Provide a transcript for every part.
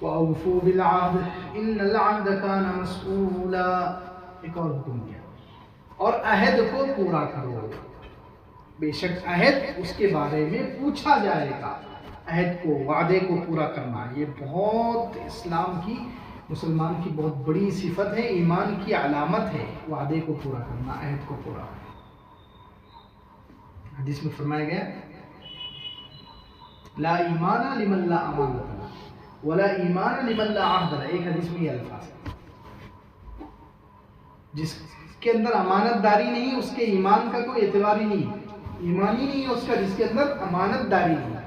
وَأَوْفُوا بِالْعَهْدِ إِنَّ الْعَهْدَ كَانَ مَسْئُولًا. ایک اور حکم دیا، اور عہد کو پورا کرو، بے شک عہد اس کے بارے میں پوچھا جائے گا. عہد کو، وعدے کو پورا کرنا، یہ بہت اسلام کی، مسلمان کی بہت بڑی صفت ہے، ایمان کی علامت ہے، وعدے کو پورا کرنا، عہد کو پورا کرنا. حدیث میں فرمایا گیا لا ایمان لمن لا امانت له ولا ایمان لمن لا عہد له. ایک حدیث میں یہ الفاظ ہے، جس کے اندر امانت داری نہیں اس کے ایمان کا کوئی اعتبار ہی نہیں، ایمان ہی نہیں ہے اس کا جس کے اندر امانت داری نہیں،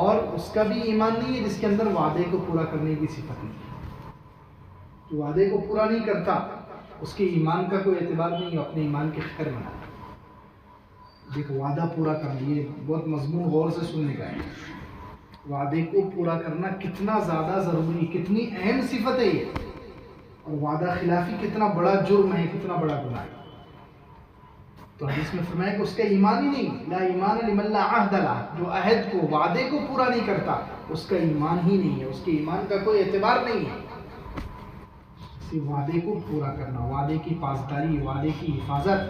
اور اس کا بھی ایمان نہیں ہے جس کے اندر وعدے کو پورا کرنے کی صفت نہیں. جو وعدے کو پورا نہیں کرتا اس کے ایمان کا کوئی اعتبار نہیں، اپنے ایمان کے خیر بنا. دیکھو وعدہ پورا کر لیے، بہت مضمون غور سے سننے کا ہے. وعدے کو پورا کرنا کتنا زیادہ ضروری، کتنی اہم صفت ہے یہ، اور وعدہ خلافی کتنا بڑا جرم ہے، کتنا بڑا گناہ ہے. تو حدیث میں فرمایا کہ اس کا ایمان ہی نہیں، لا ایمان لمن لا عہد له، جو عہد کو، وعدے کو پورا نہیں کرتا اس کا ایمان ہی نہیں ہے، اس کے ایمان کا کوئی اعتبار نہیں ہے. اسی وعدے کو پورا کرنا، وعدے کی پاسداری، وعدے کی حفاظت،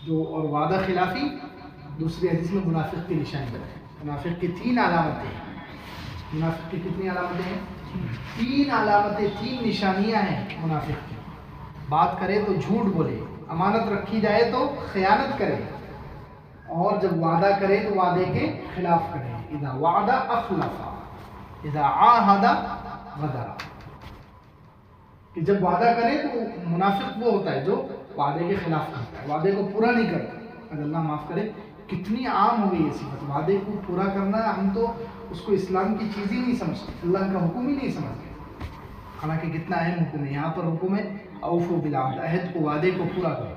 جو اور وعدہ خلافی دوسری حدیث میں منافق کی نشانی ہے. منافق کی 3 علامتیں ہیں. منافق کی کتنی علامتیں ہیں؟ 3 علامتیں، 3 نشانیاں ہیں منافق کی. بات کرے تو جھوٹ بولے، امانت رکھی جائے تو خیانت کرے، اور جب وعدہ کرے تو وعدے کے خلاف کرے. اذا وعد اخلف، اذا عاہد غدر. کہ جب وعدہ کرے تو منافق وہ ہوتا ہے جو وعدے کے خلاف کرتا ہے، وعدے کو پورا نہیں کرتا. اگر اللہ معاف کرے کتنی عام ہو گئی یہ صفت، وعدے کو پورا کرنا. ہم تو اس کو اسلام کی چیز ہی نہیں سمجھتے، اللہ کا حکم ہی نہیں سمجھتے، حالانکہ کتنا اہم حکم ہے. یہاں پر حکم ہے اوفوا بالعہد، عہد کو، وعدے کو پورا کرو.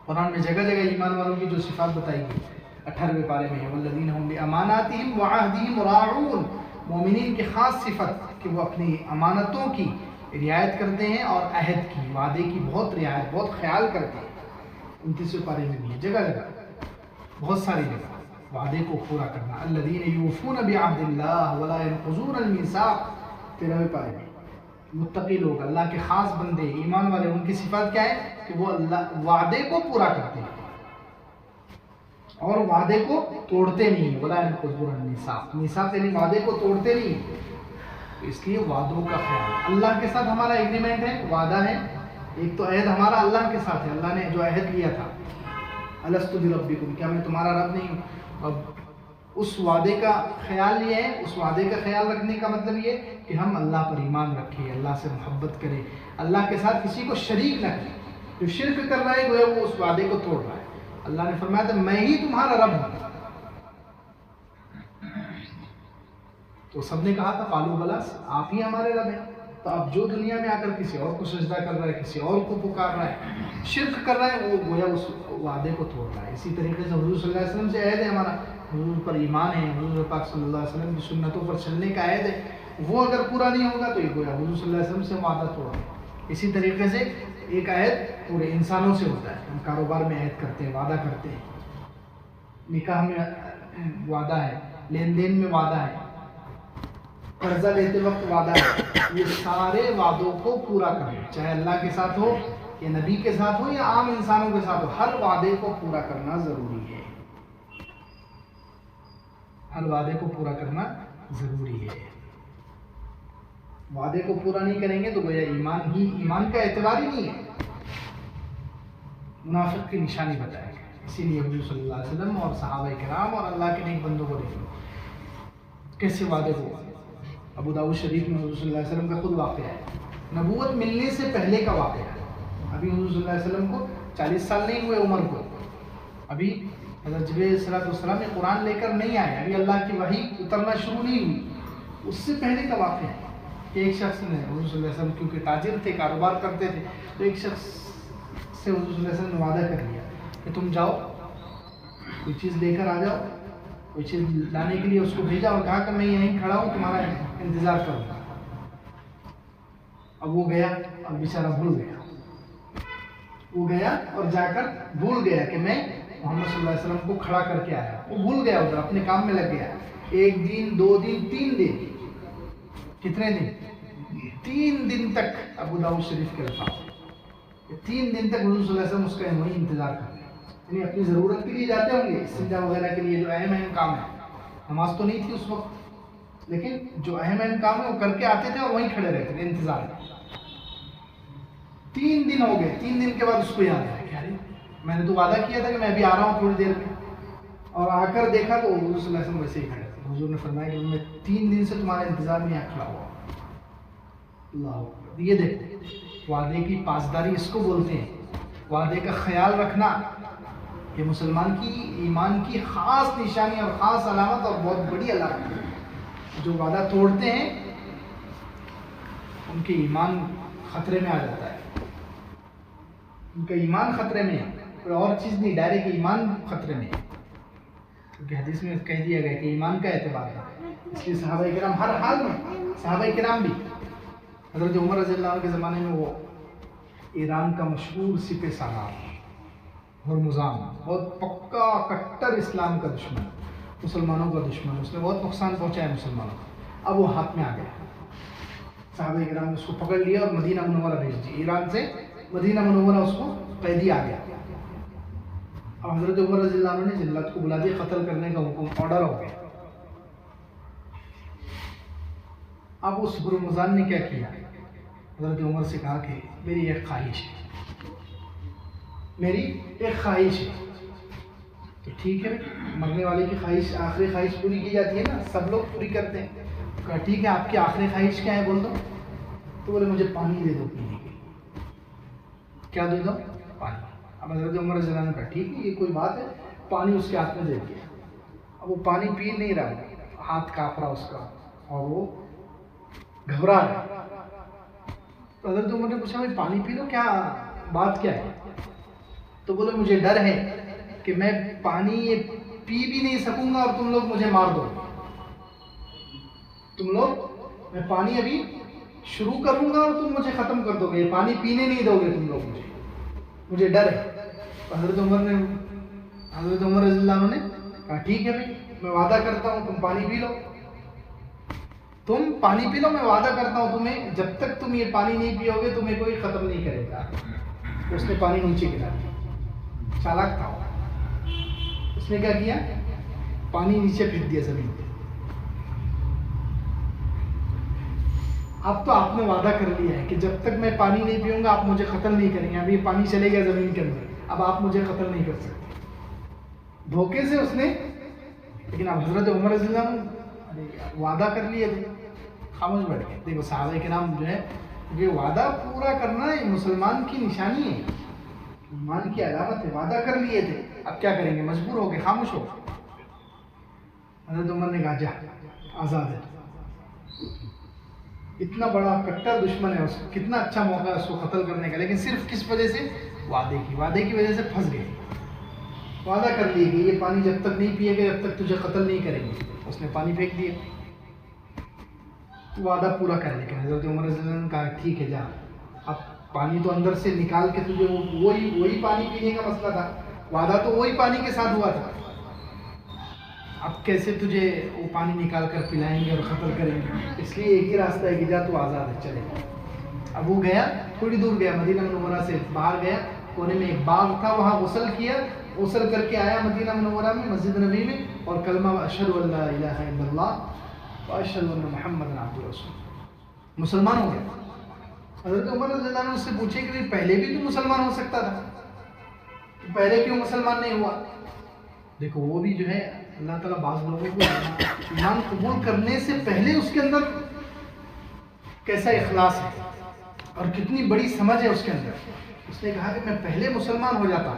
قرآن میں جگہ جگہ ایمان والوں کی جو صفات بتائی گئی 18ویں پارے میں ہے والذین هم باماناتهم وعہدهم راعون. مومنین کی خاص صفت کہ وہ اپنی امانتوں کی رعایت کرتے ہیں اور عہد کی، وعدے کی بہت رعایت، بہت خیال کرتے ہیں. 29ویں پارے میں بھی ہے، جگہ جگہ بہت ساری جگہ وعدے کو پورا کرنا. الذین یوفون بعہد اللہ ولا ينقضون الميثاق. 13ویں پارے میں متقی لوگ، اللہ کے خاص بندے، ایمان والے، ان کی صفات کیا ہے کہ وہ اللہ وعدے کو پورا کرتے ہیں اور وعدے کو توڑتے نہیں. ولا ينقضون الميثاق، میثاق یعنی وعدے کو توڑتے نہیں. اس لیے وعدوں کا خیال، اللہ کے ساتھ ہمارا ایگریمنٹ ہے، وعدہ ہے. ایک تو عہد ہمارا اللہ کے ساتھ ہے، اللہ نے جو عہد لیا تھا الست بربکم، کیا میں تمہارا رب نہیں ہوں. اب اس وعدے کا خیال یہ ہے، اس وعدے کا خیال رکھنے کا مطلب یہ کہ ہم اللہ پر ایمان رکھیں، اللہ سے محبت کریں، اللہ کے ساتھ کسی کو شریک نہ کریں. جو شرک کر رہا ہے گویا وہ اس وعدے کو توڑ رہا ہے. اللہ نے فرمایا تھا میں ہی تمہارا رب ہوں. تو سب نے کہا تھا قالوا بلا، آپ ہی ہمارے رب ہیں. تو اب جو دنیا میں آ کر کسی اور کو سجدہ کر رہا ہے، کسی اور کو پکار رہا ہے، شرک کر رہا ہے، وہ گویا اس وعدے کو توڑ رہا ہے. اسی طریقے سے حضور صلی اللہ علیہ وسلم سے عہد ہے ہمارا، حضور پر ایمان ہے، حضور پاک صلی اللہ علیہ وسلم کی سنتوں پر چلنے کا عہد ہے، وہ اگر پورا نہیں ہوگا تو یہ گویا حضور صلی اللہ علیہ وسلم سے وعدہ توڑا. اسی طریقے سے ایک عہد پورے انسانوں سے ہوتا ہے. ہم کاروبار میں عہد کرتے ہیں، وعدہ کرتے ہیں، نکاح میں وعدہ ہے، لین دین میں وعدہ ہے، قرضہ لیتے وقت وعدہ ہے. یہ سارے وعدوں کو پورا کرنا، چاہے اللہ کے ساتھ ہو یا نبی کے ساتھ ہو یا عام انسانوں کے ساتھ ہو، ہر وعدے کو پورا کرنا ضروری ہے. ہر وعدے کو پورا کرنا ضروری ہے. وعدے کو پورا نہیں کریں گے تو گویا ایمان کا اعتبار ہی نہیں ہے. منافق کی نشانی بتائے گا. اسی لیے حضور صلی اللہ علیہ وسلم اور صحابہ کرام اور اللہ کے نیک بندوں کو دیکھو کیسے وعدے کو. ابو داؤد شریف میں حضور صلی اللہ علیہ وسلم کا خود واقعہ ہے، نبوت ملنے سے پہلے کا واقعہ ہے. ابھی حضور صلی اللہ علیہ وسلم کو 40 سال نہیں ہوئے عمر کو، ابھی حضرت جبرائیل علیہ الصلوۃ والسلام نے قرآن لے کر نہیں آئے، ابھی اللہ کی وحی اترنا شروع نہیں ہوئی. اس سے پہلے کا واقعہ ہے کہ ایک شخص نے حضور صلی اللہ علیہ وسلم، کیونکہ تاجر تھے، کاروبار کرتے تھے، تو ایک شخص سے حضور صلی اللہ علیہ وسلم نے وعدہ کر لیا کہ تم جاؤ کوئی چیز لے کر آ جاؤ. کوئی چیز لانے کے لیے اس کو بھیجا اور کہا کہ میں یہیں کھڑا ہوں، تمہارا انتظار کروں گا. اب وہ گیا اور بیچارہ بھول گیا. وہ گیا اور جا کر بھول گیا کہ میں محمد صلی اللہ علیہ وسلم کو کھڑا کر کے آیا. وہ بھول گیا، ادھر اپنے کام میں لگ گیا. ایک دن، 2 دن، 3 دن، کتنے دن؟ 3 دن تک ابو داؤد شریف کے الفاظ، 3 دن تک حضور صلی اللہ علیہ وسلم اس کا وہی انتظار کرتے ہیں. یعنی اپنی ضرورت کے لیے جاتے ہوں گے، استنجا وغیرہ کے لیے جو اہم کام ہے. نماز تو نہیں تھی اس وقت، لیکن جو اہم کام ہے وہ کر کے آتے تھے اور وہیں کھڑے رہتے تھے انتظار میں. 3 دن ہو گئے. 3 دن کے بعد اس کو یاد آیا کہ ارے میں نے تو وعدہ کیا تھا کہ میں ابھی آ رہا ہوں تھوڑی دیر میں، اور آ کر دیکھا تو حضور صلی اللہ علیہ وسلم ویسے ہی کھڑے تھے. حضور نے فرمایا کہ میں 3 دن سے تمہارے انتظار میں یہاں کھڑا ہوا. اللہ اکبر. یہ دیکھو وعدے کی پاسداری اس کو بولتے ہیں، وعدے کا خیال رکھنا. کہ مسلمان کی ایمان کی خاص نشانی اور خاص علامت اور بہت بڑی علامت ہے. جو وعدہ توڑتے ہیں ان کے ایمان خطرے میں آ جاتا ہے. ان کا ایمان خطرے میں ہے، کوئی اور چیز نہیں، ڈائریکٹ ایمان خطرے میں ہے. کیونکہ حدیث میں کہہ دیا گیا کہ ایمان کا اعتبار ہے. اس لیے صحابہ کرام ہر حال میں، صحابہ کرام بھی، حضرت عمر رضی اللہ عنہ کے زمانے میں وہ ایران کا مشہور سپہ سالار ہرمزان، بہت پکا کٹر اسلام کا دشمن، مسلمانوں کا دشمن، اس نے بہت نقصان پہنچایا مسلمانوں کو. اب وہ ہاتھ میں آ گیا. صحابہ کرام نے اس کو پکڑ لیا اور مدینہ منورہ بھیج دیا. ایران سے مدینہ منورہ اس کو قیدی آ گیا. اور حضرت عمر رضی اللہ عنہ نے جلات کو بلا دیا، قتل کرنے کا حکم، آرڈر ہو گیا. اب اس ہرمزان نے کیا کیا؟ حضرت عمر سے کہا کہ میری ایک خواہش ہے، میری ایک خواہش ہے. تو ٹھیک ہے، مرنے والے کی خواہش آخری خواہش پوری کی جاتی ہے نا، سب لوگ پوری کرتے ہیں. کہا ٹھیک ہے، آپ کی آخری خواہش کیا ہے بول دو. تو بولے مجھے پانی دے دو پینے کے. کیا دے دو؟ پانی. اب حضرت عمر رضی اللہ عنہ نے کہا ٹھیک ہے، یہ کوئی بات ہے. پانی اس کے ہاتھ میں دے دیا. اب وہ پانی پی نہیں رہا، ہاتھ کانپ رہا اس کا اور وہ گھبرا رہا. تو حضرت عمر نے پوچھا بھائی پانی پی لو، کیا بات کیا ہے؟ تو بولے مجھے ڈر ہے کہ میں پانی یہ پی بھی نہیں سکوں گا اور تم لوگ مجھے مار دو. تم لوگ، میں پانی ابھی شروع کروں گا اور تم مجھے ختم کر دو گے، پانی پینے نہیں دو گے تم لوگ مجھے ڈر ہے. حضرت عمر رضی اللہ عنہ نے کہا ٹھیک ہے بھائی، میں وعدہ کرتا ہوں تم پانی پی لو، تم پانی پی لو، میں وعدہ کرتا ہوں تمہیں جب تک تم یہ پانی نہیں پیو گے تمہیں کوئی ختم نہیں کرے گا. اس نے پانی نیچے گرا دیا. چالاک تھا اس نے کیا کیا؟ پانی نیچے پھینک دیا زمین پہ. اب تو آپ نے وعدہ کر لیا ہے کہ جب تک میں پانی نہیں پیوں گا آپ مجھے قتل نہیں کریں گے. اب یہ پانی چلے گیا زمین کے اندر، اب آپ مجھے قتل نہیں کر سکتے. دھوکے سے اس نے، لیکن اب حضرت عمر رضی اللہ عنہ وعدہ کر لیے تھے، خاموش بیٹھ گئے. دیکھو صحابہ کرام جو ہے، یہ وعدہ پورا کرنا یہ مسلمان کی نشانی ہے، ایمان کی علامت ہے. وعدہ کر لیے تھے، اب کیا کریں گے؟ مجبور ہو گئے، خاموش ہو. حضرت عمر نے کہا جا، آزاد ہے. اتنا بڑا کٹر دشمن ہے، اس کو کتنا اچھا موقع ہے اس کو قتل کرنے کا، لیکن صرف کس وجہ سے؟ وعدے کی وجہ سے پھنس گئے. وعدہ کر لیے کہ یہ پانی جب تک نہیں پیے گا جب تک تجھے قتل نہیں کریں گے. اس نے پانی پھینک دیا. وعدہ پورا کر لیا. حضرت عمر رضی اللہ عنہ نے کہا ٹھیک ہے جا، اب پانی تو اندر سے نکال کے تجھے وہی پانی پینے کا مسئلہ تھا، وعدہ تو وہی پانی کے ساتھ ہوا تھا، اب کیسے تجھے وہ پانی نکال کر پلائیں گے اور قتل کریں گے؟ اس لیے ایک ہی راستہ ہے کہ جا تو آزاد ہے، چلے. اب وہ گیا، تھوڑی دور گیا، مدینہ منورہ سے باہر گیا، کونے میں ایک باغ تھا، وہاں غسل کیا، غسل کر کے آیا مدینہ منورہ میں مسجد نبی میں، اور کلمہ اشہد ان لا الہ الا اللہ واشہد ان محمد عبدہ رسول، مسلمان ہو گیا. حضرت عمر رضی اللہ عنہ سے پوچھے کہ پہلے بھی تو مسلمان ہو سکتا تھا، پہلے کیوں مسلمان نہیں ہوا؟ دیکھو وہ بھی جو ہے اللہ تعالیٰ بعض لوگوں کو ایمان قبول کرنے سے پہلے اس کے اندر کیسا اخلاص ہے اور کتنی بڑی سمجھ ہے اس کے اندر. اس نے کہا کہ میں پہلے مسلمان ہو جاتا،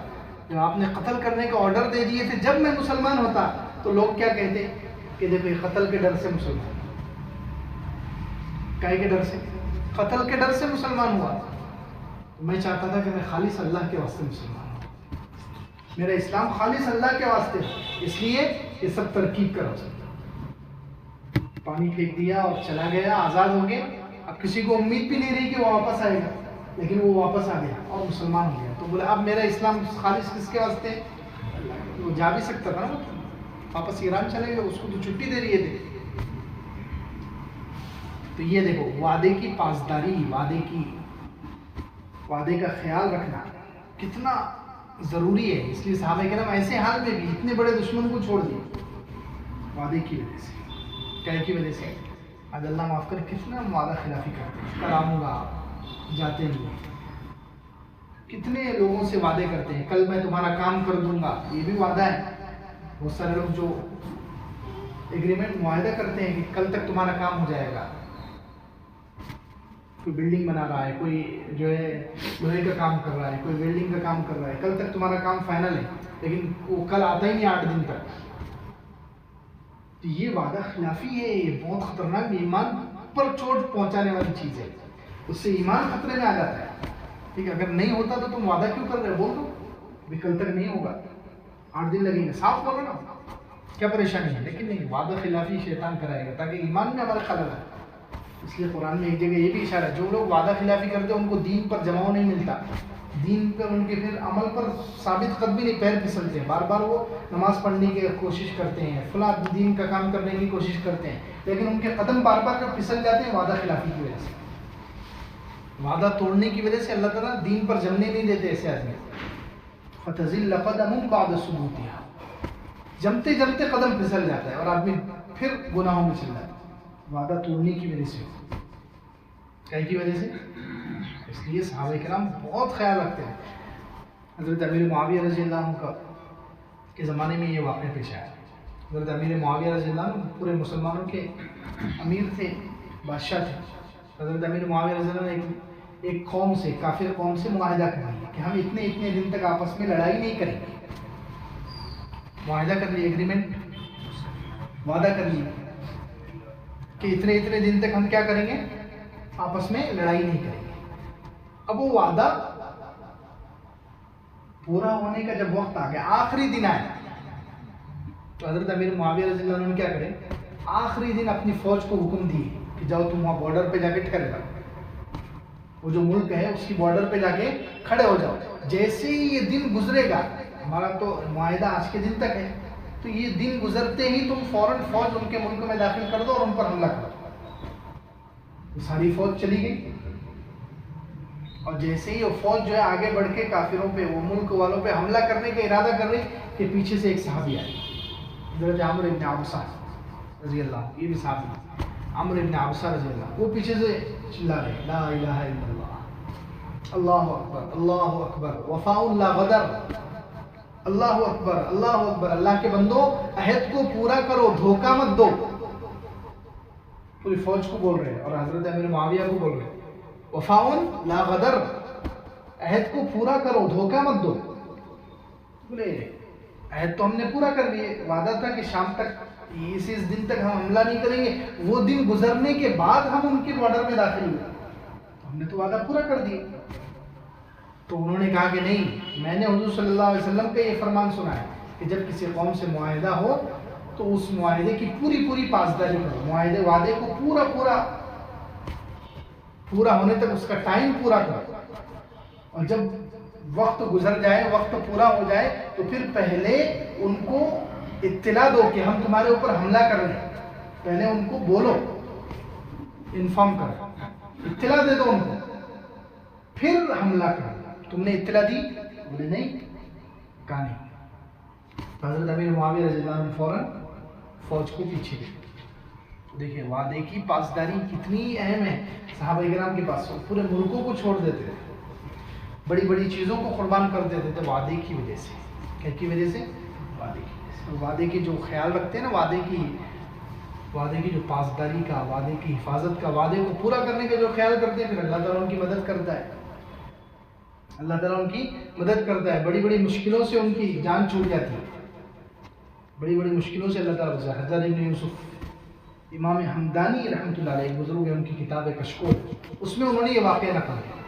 جب آپ نے قتل کرنے کا آرڈر دے دیے تھے، جب میں مسلمان ہوتا تو لوگ کیا کہتے کہ دیکھو یہ قتل کے ڈر سے مسلمان، کائے کے ڈر سے؟ قتل کے ڈر سے مسلمان ہوا. میں چاہتا تھا کہ میں خالص اللہ کے واسطے مسلمان ہوں، میرا اسلام خالص اللہ کے واسطے، اس لیے یہ سب ترکیب کرا سکتا. پانی پھینک دیا اور چلا گیا، آزاد ہو گیا. اب کسی کو امید بھی نہیں رہی کہ وہ واپس آئے گا، لیکن وہ واپس آ گیا اور مسلمان ہو گیا. تو بولا اب میرا اسلام خالص کس کے واسطے؟ وہ جا بھی سکتا تھا نا، واپس ایران چلے گئے, اس کو تو چھٹی دے رہی ہے. تو یہ دیکھو وعدے کی پاسداری, وعدے کا خیال رکھنا کتنا ضروری ہے. اس لیے صحابہ کرام ایسے حال میں بھی اتنے بڑے دشمن کو چھوڑ دیے وعدے کی وجہ سے. کیا کی وجہ سے؟ آج اللہ معاف کر کتنا وعدہ خلافی کرتے ہیں. کل آؤں گا, جاتے نہیں. کتنے لوگوں سے وعدے کرتے ہیں, کل میں تمہارا کام کر دوں گا, یہ بھی وعدہ ہے. بہت سارے لوگ جو ایگریمنٹ معاہدہ کرتے ہیں کہ کل تک تمہارا کام ہو جائے گا. کوئی بلڈنگ بنا رہا ہے, کوئی جو ہے لوہے کا کام کر رہا ہے, کوئی ویلڈنگ کا کام کر رہا ہے, کل تک تمہارا کام فائنل ہے, لیکن وہ کل آتا ہی نہیں 8 دن تک. تو یہ وعدہ خلافی ہے, یہ بہت خطرناک, ایمان پر چوٹ پہنچانے والی چیز ہے. اس سے ایمان خطرے میں آ جاتا ہے. ٹھیک ہے, اگر نہیں ہوتا تو تم وعدہ کیوں کر رہے ہو, بول دو بھی کل تک نہیں ہوگا, 8 دن لگیں گے, صاف کرو نا, کیا پریشانی ہے. لیکن نہیں, وعدہ خلافی شیطان کرائے گا تاکہ ایمان میں ہمارا خلل ہے. اس لیے قرآن میں ایک جگہ یہ بھی اشارہ ہے, جو لوگ وعدہ خلافی کرتے ہیں ان کو دین پر جماؤ نہیں ملتا, دین پر ان کے پھر عمل پر ثابت قدمی نہیں, پیر پھسلتے ہیں. بار بار وہ نماز پڑھنے کی کوشش کرتے ہیں, فلاں دین کا کام کرنے کی کوشش کرتے ہیں, لیکن ان کے قدم بار بار پھسل جاتے ہیں وعدہ خلافی کی وجہ سے. وعدہ توڑنے کی وجہ سے اللہ تعالیٰ دین پر جمنے نہیں دیتے ایسے آدمی. فَتَزِلَّ قَدَمٌ بَعْدَ ثُبُوتِهَا, جمتے جمتے قدم پھسل جاتا ہے اور آدمی پھر گناہوں میں چل جاتا ہے وعدہ توڑنے کی وجہ سے. کیا کی وجہ سے؟ اس لیے صحابہ کرام بہت خیال رکھتے ہیں. حضرت امیر معاویہ رضی اللہ عنہ کے زمانے میں یہ واقعہ پیش آیا. حضرت امیر معاویہ رضی اللہ عنہ پورے مسلمانوں کے امیر تھے, بادشاہ تھے. حضرت امیر معاویہ رضی اللہ عنہ ایک قوم سے, کافر قوم سے معاہدہ کر لیا کہ ہم اتنے دن تک آپس میں لڑائی نہیں کریں گے. معاہدہ کر لیا, ایگریمنٹ, وعدہ کر لیا کہ اتنے دن تک ہم کیا کریں گے, آپس میں لڑائی نہیں کریں گے. اب وہ وعدہ پورا ہونے کا جب وقت آ گیا, آخری دن آیا, تو حضرت امیر معاویہ رضی اللہ عنہ نے کیا کرے, آخری دن اپنی فوج کو حکم دی کہ جاؤ تم وہاں بارڈر پہ جا کے ٹھہر جاؤ, وہ جو ملک ہے اس کی بارڈر پہ جا کے کھڑے ہو جاؤ. جیسے ہی یہ دن گزرے گا, ہمارا تو معاہدہ آج کے دن تک ہے, تو یہ دن گزرتے ہی تم فوراً فوج ان کے ملک میں داخل کر دو اور ان پر حملہ کر دو. ساری فوج چلی گئی, اور جیسے ہی وہ فوج جو ہے آگے بڑھ کے کافروں پہ, وہ ملک والوں پہ حملہ کرنے کا ارادہ کر رہی کہ پیچھے سے ایک صحابی آئی, حضرت عمرو ابن عبسہ رضی اللہ عنہ, یہ بھی صحابی عمرو ابن عبسہ رضی اللہ عنہ, وہ پیچھے سے چلا رہے لا الہ الا اللہ, اللہ اکبر اللہ اکبر, وفاء لا غدر, اللہ اکبر اللہ اکبر, اللہ کے بندو عہد کو پورا کرو, دھوکہ مت دو. پوری فوج کو بول رہے ہیں اور حضرت امیر معاویہ کو بول رہے ہیں وفاء لا غدر, عہد کو پورا کرو, دھوکہ مت دو. بولے عہد تو ہم نے پورا کر لیے, وعدہ تھا کہ شام تک اس دن تک ہم حملہ نہیں کریں گے, وہ دن گزرنے کے بعد ہم ان کے بارڈر میں داخل ہوئے, ہم نے تو وعدہ پورا کر دیا. تو انہوں نے کہا کہ نہیں, میں نے حضور صلی اللہ علیہ وسلم کا یہ فرمان سنا ہے کہ جب کسی قوم سے معاہدہ ہو تو اس معاہدے کی پوری پاسداری کرو, وعدے کو پورا ہونے تک اس کا ٹائم پورا کرو, اور جب وقت گزر جائے, وقت پورا ہو جائے, تو پھر پہلے ان کو اطلاع دو کہ ہم تمہارے اوپر حملہ کر رہے ہیں. پہلے ان کو بولو, انفارم کرو, اطلاع دے دو ان کو, پھر حملہ کرو. تم نے اطلاع دی؟ بولے نہیں, کہا نہیں. حضرت امیر معاویہ رضی اللہ عنہ فوراً فوج کو پیچھے گئے. دیکھیں وعدے کی پاسداری کتنی اہم ہے صحابہ کرام کے پاس. پورے ملکوں کو چھوڑ دیتے تھے, بڑی بڑی چیزوں کو قربان کر دیتے تھے وعدے کی وجہ سے. کیا کی وجہ سے؟ وعدے کی وجہ سے. وعدے کی جو خیال رکھتے ہیں نا, وعدے کی جو پاسداری کا, وعدے کی حفاظت کا, وعدے کو پورا کرنے کا جو خیال کرتے ہیں, پھر اللہ تعالیٰ ان کی مدد کرتا ہے. اللہ تعالیٰ ان کی مدد کرتا ہے. بڑی بڑی مشکلوں سے ان کی جان چھوٹ جاتی ہے, بڑی بڑی مشکلوں سے اللہ تعالیٰ بچا. حضرت ابن یوسف امام حمدانی رحمۃ اللہ علیہ بزرگ ہے, ان کی کتاب ہے کشکول, اس میں انہوں نے یہ واقعہ نقل کیا.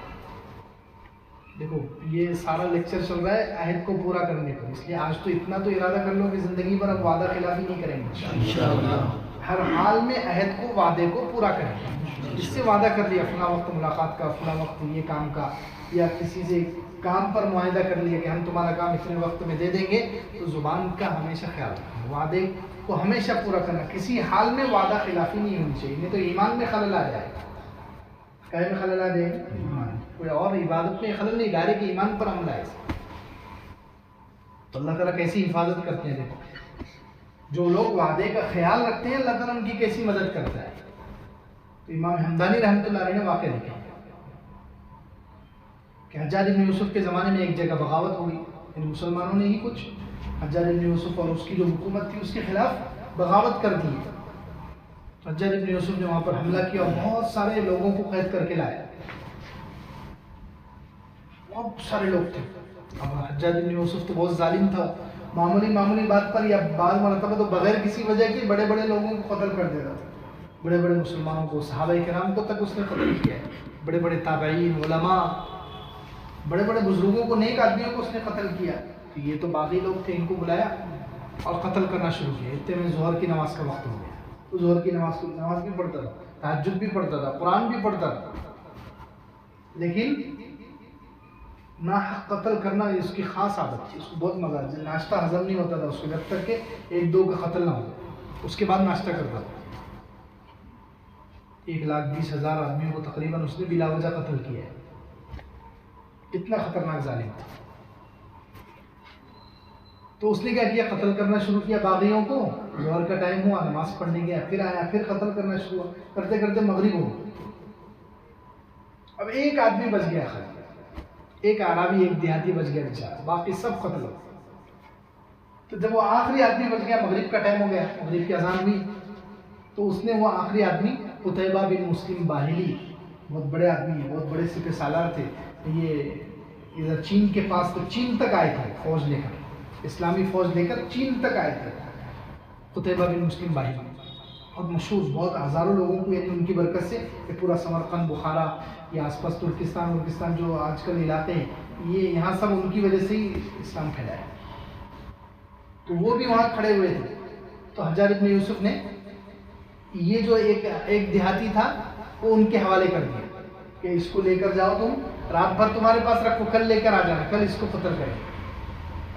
دیکھو یہ سارا لیکچر چل رہا ہے عہد کو پورا کرنے پر, اس لیے آج تو اتنا تو ارادہ کر لو کہ زندگی بھر اب وعدہ خلافی نہیں کریں گے انشاءاللہ. ہر حال میں عہد کو, وعدے کو پورا کریں. اس سے وعدہ کر لیا فلاں وقت ملاقات کا, فلاں وقت یہ کام کا, یا کسی سے کام پر معاہدہ کر لیا کہ ہم تمہارا کام اتنے وقت میں دے دیں گے، تو زبان کا ہمیشہ خیال رکھنا، وعدے کو ہمیشہ پورا کرنا، کسی حال میں وعدہ خلافی نہیں ہونی چاہیے، نہیں تو ایمان میں خلل آ جائے گا۔ کائے میں خلل آ جائے گا؟ ایمان، کوئی اور عبادت میں خلل نہیں، ڈائریکٹ ایمان پر حملہ ہے۔ تو اللہ تعالیٰ کیسی حفاظت کرتے ہیں، دیکھو جو لوگ وعدے کا خیال رکھتے ہیں اللہ تعالیٰ ان کی کیسی مدد کرتا ہے۔ تو امام حمدانی رحمۃ اللہ علیہ نے واقعہ لکھا کہ حجاج بن یوسف کے زمانے میں ایک جگہ بغاوت ہوئی، ان مسلمانوں نے ہی کچھ حجاج بن یوسف اور اس کی جو حکومت تھی اس کے خلاف بغاوت کر دی۔ حجاج بن یوسف نے وہاں پر حملہ کیا اور بہت سارے لوگوں کو قید کر کے لائے، بہت سارے لوگ تھے۔ اب حجاج بن یوسف تو بہت ظالم تھا، معمولی بات پر یا بعض مرتبہ تو بغیر کسی وجہ کے بڑے بڑے لوگوں کو قتل کر دیتا تھا، بڑے بڑے مسلمانوں کو، صحابہ کرام کو تک اس نے قتل کیا ہے، بڑے بڑے تابعین، علماء، بڑے بڑے بزرگوں کو، نیک آدمیوں کو اس نے قتل کیا۔ تو یہ تو باغی لوگ تھے، ان کو بلایا اور قتل کرنا شروع کیا۔ اتنے میں ظہر کی نماز کا وقت ہو گیا، تو ظہر کی نماز بھی پڑھتا تھا، تہجد بھی پڑھتا تھا، قرآن بھی پڑھتا تھا، لیکن ناحق قتل کرنا اس کی خاص عادت تھی، اس کو بہت مزہ آتا، ناشتہ ہضم نہیں ہوتا تھا اس کو جب تک کہ ایک دو کا قتل نہ ہو، اس کے بعد ناشتہ کرتا تھا۔ 1,20,000 آدمیوں کو تقریباً اس نے بلا وجہ قتل کیا ہے، اتنا خطرناک ظالم تھا۔ تو اس نے کیا کیا، قتل کرنا شروع کیا باغیوں کو۔ ظہر کا ٹائم ہوا، نماز پڑھنے گیا، پھر آیا، پھر قتل کرنا شروع ہوا، کرتے کرتے مغرب ہو گئی۔ اب ایک آدمی بچ گیا، خالی ایک عربی، ایک دیہاتی بچ گیا بیچارہ، باقی سب قتل ہو گئے۔ تو جب وہ آخری آدمی بچ گیا، مغرب کا ٹائم ہو گیا، مغرب کی اذان ہوئی، تو اس نے وہ آخری آدمی قتیبہ بن مسلم باہلی، بہت بڑے آدمی ہیں، بہت بڑے سپہ سالار تھے، یہ ادھر چین کے پاس، تو چین تک آئے تھے فوج لے کر، اسلامی فوج لے کر چین تک آئے تھے قتیبہ بن مسلم باہلی، بہت مشہور، بہت ہزاروں لوگوں کو یعنی ان کی برکت سے یہ پورا سمرقند، بخارا، یہ آس پاس ترکستان جو آج کل علاقے ہیں، یہ یہاں سب ان کی وجہ سے ہی اسلام پھیلا ہے۔ تو وہ بھی وہاں کھڑے ہوئے تھے۔ تو حجاج بن یوسف نے یہ جو ایک دیہاتی تھا وہ ان کے حوالے کر دیا کہ اس کو لے کر جاؤ، تم رات بھر تمہارے پاس رکھو، کل لے کر آ جانا، کل اس کو قتل کریں،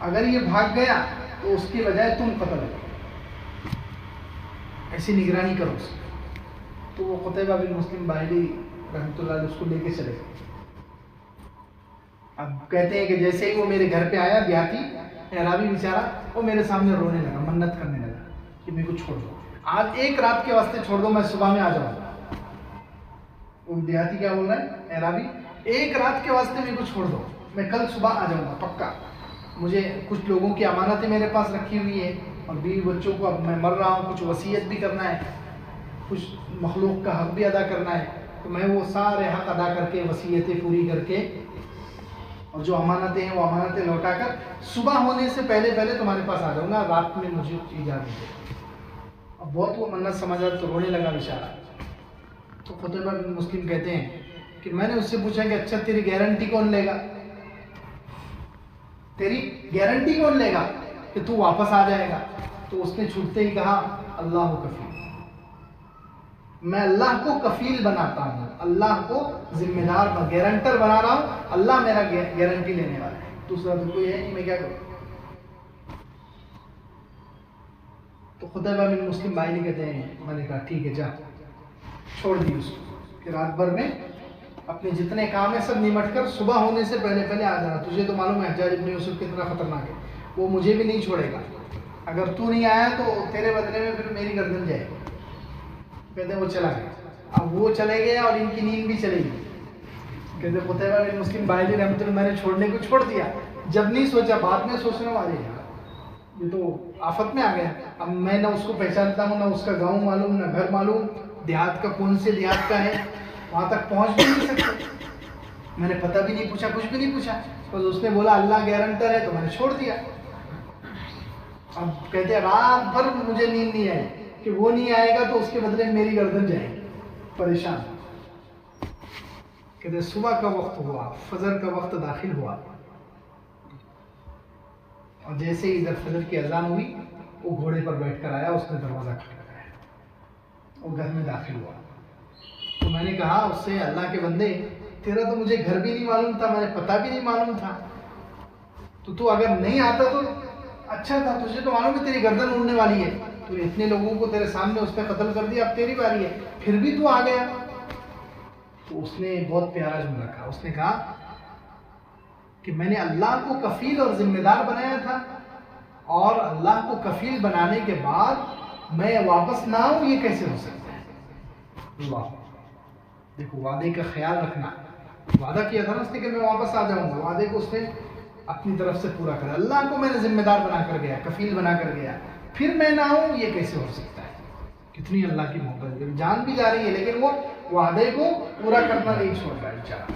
اگر یہ بھاگ گیا تو اس کی بجائے تم قتل کرو، ایسی نگرانی کرو اس کی۔ تو وہ قتیبہ بن مسلم باہلی رحمۃ اللہ علیہ اس کو لے کے چلے گئے۔ اب کہتے ہیں کہ جیسے ہی وہ میرے گھر پہ آیا، دیہاتی اعرابی بیچارہ، وہ میرے سامنے رونے لگا، منت کرنے لگا کہ میرے کو چھوڑ دو، آج ایک رات کے واسطے چھوڑ دو، میں صبح میں آ جاؤں گا۔ وہ دیہاتی کیا بول رہا ہے، اعرابی، ایک رات کے واسطے میرے کو چھوڑ دو، میں کل صبح آ جاؤں گا پکا، مجھے کچھ لوگوں کی امانتیں میرے پاس رکھی ہوئی ہیں، اور بیوی بچوں کو اب میں مر رہا ہوں، کچھ وصیت بھی کرنا ہے، کچھ مخلوق کا حق بھی ادا کرنا ہے، تو میں وہ سارے حق ادا کر کے، وصیتیں پوری کر کے، اور جو امانتیں ہیں وہ امانتیں لوٹا کر صبح ہونے سے پہلے تمہارے پاس آ جاؤں گا، رات میں مجھے اجازت دے۔ اب بہت وہ منت سمجھا تو رونے لگا بیچارہ۔ تو قتیبہ بن مسلم کہتے ہیں کہ میں نے اس سے پوچھا کہ اچھا تیری گارنٹی کون لے گا، تیری گارنٹی کون لے گا کہ تو واپس آ جائے گا؟ تو اس نے چھوٹتے ہی کہا، اللہ کفیل، میں اللہ کو کفیل بناتا ہوں، اللہ کو ذمہ دار گارنٹر بنا رہا ہوں، اللہ میرا گارنٹی لینے والا ہے، دوسرا تو کوئی ہے نہیں، میں کیا کروں۔ تو قتیبہ بن مسلم باہلی کہتے ہیں میں نے کہا ٹھیک ہے جا، چھوڑ دی اس کو کہ رات بھر میں اپنے جتنے کام ہیں سب نمٹ کر صبح ہونے سے پہلے آ جانا، تجھے تو معلوم ہے حجاج بن یوسف کتنا خطرناک ہے، وہ مجھے بھی نہیں چھوڑے گا، اگر تو نہیں آیا تو تیرے بدلے میں پھر میری گردن جائے گی۔ کہتے ہیں وہ چلا گیا، اب وہ چلے گیا اور ان کی نیند بھی چلے گی۔ کہتے قتیبہ بن مسلم باہلی رحمۃ اللہ میں نے چھوڑنے کو چھوڑ دیا، جب نہیں سوچا بعد میں سوچنے والے ہیں، یہ تو آفت میں آ گیا، اب میں نہ اس کو پہچانتا ہوں، نہ اس کا گاؤں معلوم، نہ گھر معلوم، دیہات کا کون سے دیہات کا ہے، وہاں تک پہنچ بھی نہیں سکتے، میں نے پتہ بھی نہیں پوچھا، کچھ بھی نہیں پوچھا، بس اس نے بولا اللہ گارنٹر ہے تو میں نے چھوڑ دیا۔ اب کہتے ہیں رات بھر مجھے نیند نہیں آئی کہ وہ نہیں آئے گا تو اس کے بدلے میری گردن جائے گی، پریشان۔ کہتے صبح کا وقت ہوا، فجر کا وقت داخل ہوا، اور جیسے ہی ادھر فجر کی اذان ہوئی وہ گھوڑے پر بیٹھ کر آیا، اس نے دروازہ کھٹکھٹایا، وہ گھر میں داخل ہوا۔ تو میں نے کہا اس سے اللہ کے بندے تیرا تو مجھے گھر بھی نہیں معلوم تھا، مجھے پتہ بھی نہیں معلوم تھا، تو اگر نہیں آتا تو اچھا تھا، تجھے تو معلوم ہے تیری گردن اڑنے والی ہے، تو اتنے لوگوں کو تیرے سامنے اس نے قتل کر دیا، اب تیری باری ہے، پھر بھی تو آ گیا۔ تو اس نے بہت پیارا جملہ کہا، اس نے کہا کہ میں نے اللہ کو کفیل اور ذمہ دار بنایا تھا، اور اللہ کو کفیل بنانے کے بعد میں واپس نہ آؤں، یہ کیسے ہو سکتا ہے؟ اللہ، دیکھو وعدے کا خیال رکھنا، وعدہ کیا تھا نا اس نے کہ میں واپس آ جاؤں گا، وعدے کو اس نے اپنی طرف سے پورا کرا، اللہ کو میں نے ذمہ دار بنا کر گیا، کفیل بنا کر گیا، پھر میں نہ آؤں، یہ کیسے ہو سکتا ہے؟ کتنی اللہ کی محبت ہے، جان بھی جا رہی ہے لیکن وہ وعدے کو پورا کرنا نہیں چھوڑ رہا بیچارہ۔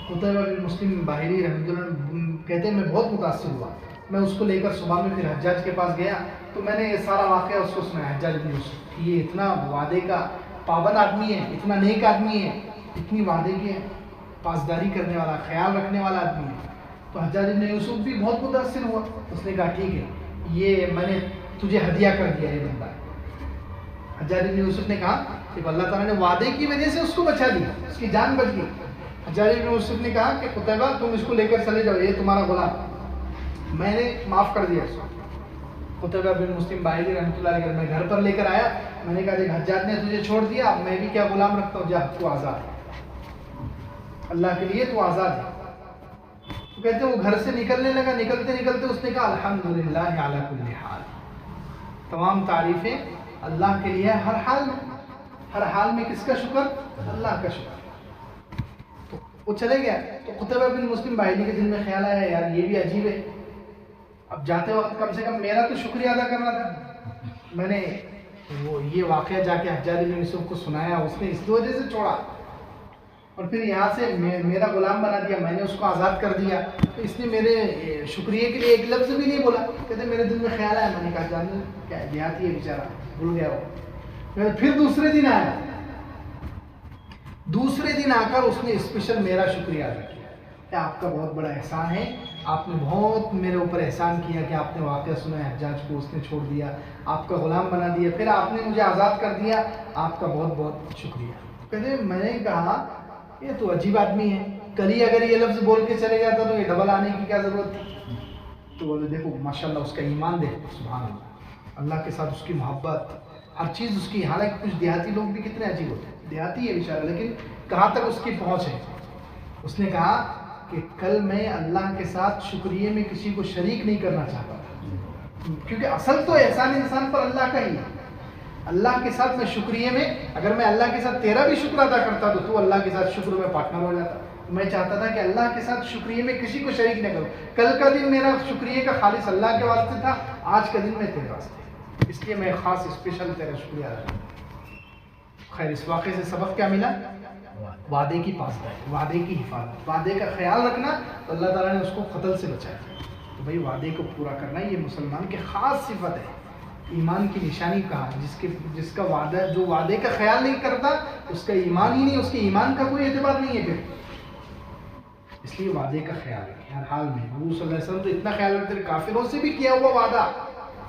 قتیبہ بن مسلم باہری رحمۃ اللہ کہتے ہیں میں بہت متاثر ہوا، میں اس کو لے کر صبح میں پھر حجاج کے پاس گیا تو میں نے یہ سارا واقعہ اس کو سنایا، حجاج بن یوسف کہ یہ اتنا وعدے کا پابند آدمی ہے، اتنا نیک آدمی ہے، اتنی وعدے کی پاسداری کرنے والا، خیال رکھنے والا آدمی ہے۔ تو حجاج بن یوسف بھی بہت متاثر ہوا، اس نے کہا ٹھیک ہے، یہ میں نے تجھے ہدیہ کر دیا یہ بندہ۔ حجاج بن یوسف نے کہا کہ اللہ تعالیٰ نے وعدے کی وجہ سے اس کو بچا دیا، اس کی جان بچ گئی۔ حجاج بن یوسف نے کہا کہ قتیبہ تم اس کو لے کر چلے جاؤ، یہ تمہارا غلام، میں نے معاف کر دیا اس کو۔ قتیبہ بن مسلم باہری رحمۃ اللہ علیہ میں گھر پر لے کر آیا، میں نے کہا دیکھ حجاج نے تجھے چھوڑ دیا، اب میں بھی کیا غلام رکھتا ہوں، جا تو آزاد ہے، اللہ کے لیے تو آزاد ہے۔ تو کہتے ہیں وہ گھر سے نکلنے لگا، نکلتے نکلتے اس نے کہا الحمدللہ علی کل حال، تمام تعریفیں اللہ کے لیے ہر حال میں، ہر حال میں کس کا شکر؟ اللہ کا شکر۔ تو وہ چلے گیا، تو قتیبہ بن مسلم باہری کے دل میں خیال آیا یار یہ بھی عجیب ہے، اب جاتے وقت کم سے کم میرا تو شکریہ ادا کرنا تھا، میں نے وہ یہ واقعہ جا کے حجاج بن یوسف کو سنایا، اس نے اس وجہ سے چھوڑا اور پھر یہاں سے میرا غلام بنا دیا، میں نے اس کو آزاد کر دیا، تو اس نے میرے شکریہ کے لیے ایک لفظ بھی نہیں بولا۔ کہتے میرے دل میں خیال آیا، میں نے کہا جان کیا دیہاتی ہے بیچارہ، بھول گیا وہ۔ پھر دوسرے دن آیا، دوسرے دن آ کر اس نے اسپیشل میرا شکریہ ادا کیا کہ آپ کا بہت بڑا احسان ہے، آپ نے بہت میرے اوپر احسان کیا کہ آپ نے واقعہ سنا ہے، حجاج کو اس نے چھوڑ دیا، آپ کا غلام بنا دیا، پھر آپ نے مجھے آزاد کر دیا، آپ کا بہت بہت شکریہ۔ کہتے میں نے کہا یہ تو عجیب آدمی ہے، کل ہی اگر یہ لفظ بول کے چلے جاتا تو یہ ڈبل آنے کی کیا ضرورت تھی؟ تو بولے دیکھو ماشاءاللہ اس کا ایمان دیکھو، سبحان اللہ، اللہ کے ساتھ اس کی محبت، ہر چیز اس کی، حالانکہ کچھ دیہاتی لوگ بھی کتنے عجیب ہوتے ہیں، دیہاتی ہے بیچارہ لیکن کہاں تک اس کی پہنچ ہے۔ اس نے کہا کہ کل میں اللہ کے ساتھ شکریہ میں کسی کو شریک نہیں کرنا چاہتا تھا، کیونکہ اصل تو احسان انسان پر اللہ کا ہی ہے، اللہ کے ساتھ میں شکریہ میں، اگر میں اللہ کے ساتھ تیرا بھی شکر ادا کرتا تو اللہ کے ساتھ شکر میں پارٹنر ہو جاتا، میں چاہتا تھا کہ اللہ کے ساتھ شکریہ میں کسی کو شریک نہ کروں، کل کا دن میرا شکریہ کا خالص اللہ کے واسطے تھا، آج کا دن میں تیرے واسطے، اس لیے میں خاص اسپیشل تیرا شکریہ ادا کرتا ہوں۔ خیر اس واقعے سے سبق کیا ملا؟ وعدے کی پاسداری، وعدے کی حفاظت، وعدے کا خیال رکھنا، تو اللہ تعالیٰ نے اس کو قتل سے بچایا، تو بھائی وعدے کو پورا کرنا یہ مسلمان کی خاص صفت ہے، ایمان کی نشانی کہا، جس کا وعدہ، جو وعدے کا خیال نہیں کرتا اس کا ایمان ہی نہیں، اس کے ایمان کا کوئی اعتبار نہیں ہے پھر، اس لیے وعدے کا خیال رکھیں ہر حال میں۔ حضور صلی اللہ علیہ وسلم تو اتنا خیال رکھتے تھے، کافروں سے بھی کیا ہوا وعدہ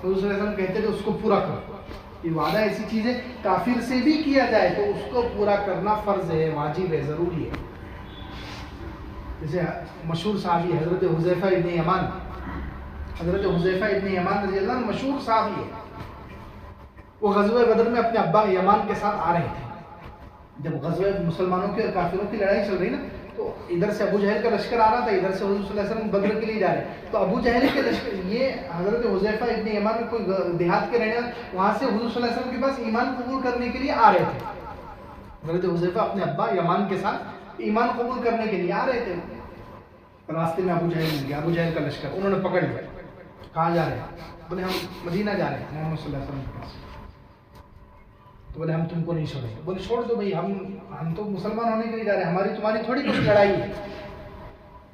حضور صلی اللہ علیہ وسلم کہتے تھے اس کو پورا کرو، یہ وعدہ ایسی چیز ہے کافر سے بھی کیا جائے تو اس کو پورا کرنا فرض ہے، واجب ہے، ضروری ہے۔ جیسے مشہور صحابی حضرت حذیفہ ابن یمان، حضرت حذیفہ ابن یمان رضی اللہ عنہ مشہور صحابی ہے، وہ غزوہ بدر میں اپنے ابا یمان کے ساتھ آ رہے تھے، جب غزوہ مسلمانوں کے اور کافروں کی لڑائی چل رہی نا، تو ادھر سے ابو جہل کا لشکر آ رہا تھا، ادھر سے حضور صلی اللہ علیہ وسلم بدر کے لیے جا رہے، تو ابو جہل کے لشکر، یہ حضرت حذیفہ ابن یمان میں کوئی دیہات کے رہنے والے، وہاں سے حضور صلی اللہ علیہ وسلم کے پاس ایمان قبول کرنے کے لیے آ رہے تھے، حضرت حذیفہ اپنے ابا یمان کے ساتھ ایمان قبول کرنے کے لیے آ رہے تھے، راستے میں ابو جہل مل گیا، ابو جہل کا لشکر، انہوں نے پکڑ لیا، کہاں جا رہے ہیں؟ بولے ہم مدینہ جا رہے ہیں محمد صلی اللہ علیہ وسلم کے پاس، تو بولے ہم تم کو نہیں چھوڑیں گے، بولے چھوڑ دو بھائی، ہم تو مسلمان ہونے کے لیے جا رہے ہیں، ہماری تمہاری تھوڑی کچھ لڑائی ہے۔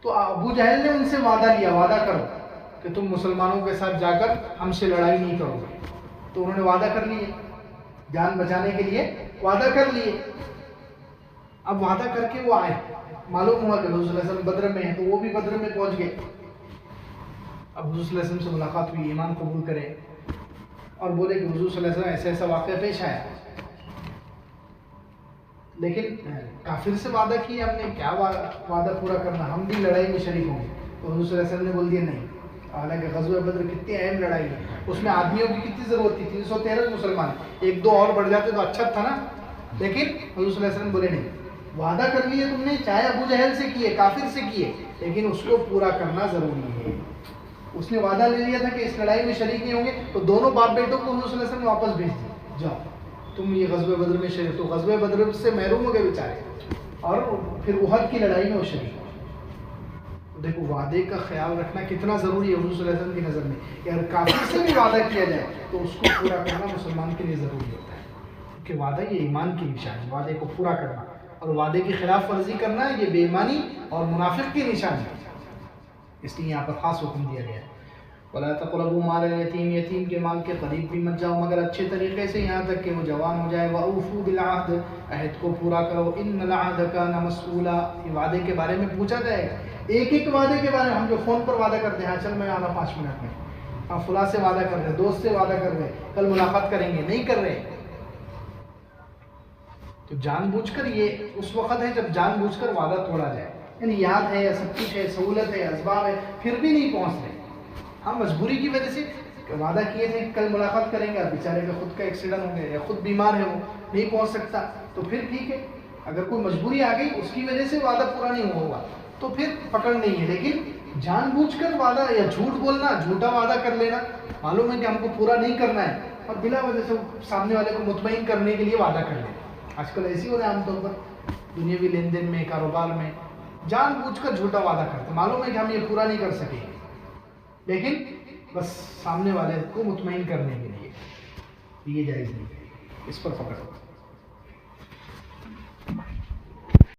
تو ابو جہل نے ان سے وعدہ لیا، وعدہ کرو کہ تم مسلمانوں کے ساتھ جا کر ہم سے لڑائی نہیں کرو گے، تو انہوں نے وعدہ کر لیے، جان بچانے کے لیے وعدہ کر لیے۔ اب وعدہ کر کے وہ آئے، معلوم ہوا کہ حضور صلی اللہ علیہ وسلم بدر میں ہیں، تو وہ بھی بدر میں پہنچ گئے، اب حضور صلی اللہ علیہ وسلم سے ملاقات ہوئی، ایمان قبول کرے، اور بولے کہ حضور صلی اللہ علیہ وسلم ایسا ایسا واقعہ پیش آیا، لیکن کافر سے وعدہ کیا ہم نے، کیا وعدہ پورا کرنا، ہم بھی لڑائی میں شریک ہوں گے. تو حضور صلی اللہ علیہ وسلم نے بول دیا نہیں. حالانکہ غزوہ بدر کتنی اہم لڑائی ہے، اس میں آدمیوں کی کتنی ضرورت تھی، 313 مسلمان، ایک دو اور بڑھ جاتے تو اچھا تھا نا. لیکن حضور صلی اللہ علیہ وسلم بولے نہیں، وعدہ کر لیا تم نے، چاہے ابو جہل سے کیے، کافر سے کیے، لیکن اس کو پورا کرنا ضروری ہے. اس نے وعدہ لے لیا تھا کہ اس لڑائی میں شریک نہیں ہوں گے، تو دونوں باپ بیٹوں کو حضور صلی اللہ علیہ وسلم نے واپس بھیج دیا، جاؤ تم یہ غزوہ بدر میں شریک. تو غزوہ بدر سے محروم ہو گئے بیچارے، اور پھر احد کی لڑائی میں وہ شریک. دیکھو وعدے کا خیال رکھنا کتنا ضروری ہے حضور صلی اللہ علیہ وسلم کی نظر میں، کہ اگر کافر سے بھی وعدہ کیا جائے تو اس کو پورا کرنا مسلمان کے لیے ضروری ہوتا ہے. کیونکہ وعدہ یہ ایمان کی نشانی ہے، وعدے کو پورا کرنا، اور وعدے کی خلاف ورزی کرنا یہ بے ایمانی اور منافق کی نشانی ہے. اس لیے یہاں پر خاص حکم دیا گیا ہے. وَلَا تَقْرَبُوا مَالَ الْيَتِيمِ، یتیم کے مال کے قریب بھی مت جاؤ مگر اچھے طریقے سے، یہاں تک کہ وہ جوان ہو جائے. وَأَوْفُوا بِالْعَهْدِ، عہد کو پورا کرو. إِنَّ الْعَهْدَ كَانَ مَسْئُولًا، یہ وعدے کے بارے میں پوچھا جائے گا. ایک ایک وعدے کے بارے میں، ہم جو فون پر وعدہ کرتے ہیں، ہاں چل میں آنا 5 منٹ میں، ہاں فلاں سے وعدہ کر رہے ہیں، دوست سے وعدہ کر رہے ہیں، کل ملاقات کریں گے، نہیں کر رہے. تو جان بوجھ کر، یہ اس وقت ہے جب جان بوجھ کر وعدہ توڑا جائے، یعنی یاد ہے، سب کچھ ہے، سہولت ہے، اسباب ہے، پھر بھی نہیں پہنچ رہے. ہاں مجبوری کی وجہ سے وعدہ کیے تھے کل ملاقات کریں گے، بیچارے کا خود کا ایکسیڈنٹ ہو گیا یا خود بیمار ہے، وہ نہیں پہنچ سکتا، تو پھر ٹھیک ہے. اگر کوئی مجبوری آ گئی اس کی وجہ سے وعدہ پورا نہیں ہوگا تو پھر پکڑ نہیں ہے. لیکن جان بوجھ کر وعدہ یا جھوٹ بولنا، جھوٹا وعدہ کر لینا، معلوم ہے کہ ہم کو پورا نہیں کرنا ہے، اور بلا وجہ سے سامنے والے کو مطمئن کرنے کے لیے وعدہ کر لینا. آج کل ایسی ہو رہا ہے عام طور پر دنیاوی لین دین میں، کاروبار میں، جان بوجھ کر جھوٹا وعدہ کرتے، معلوم ہے کہ ہم یہ پورا نہیں کر سکیں گے، لیکن بس سامنے والے کو مطمئن کرنے کے لیے. یہ جائز نہیں ہے، اس پر فقط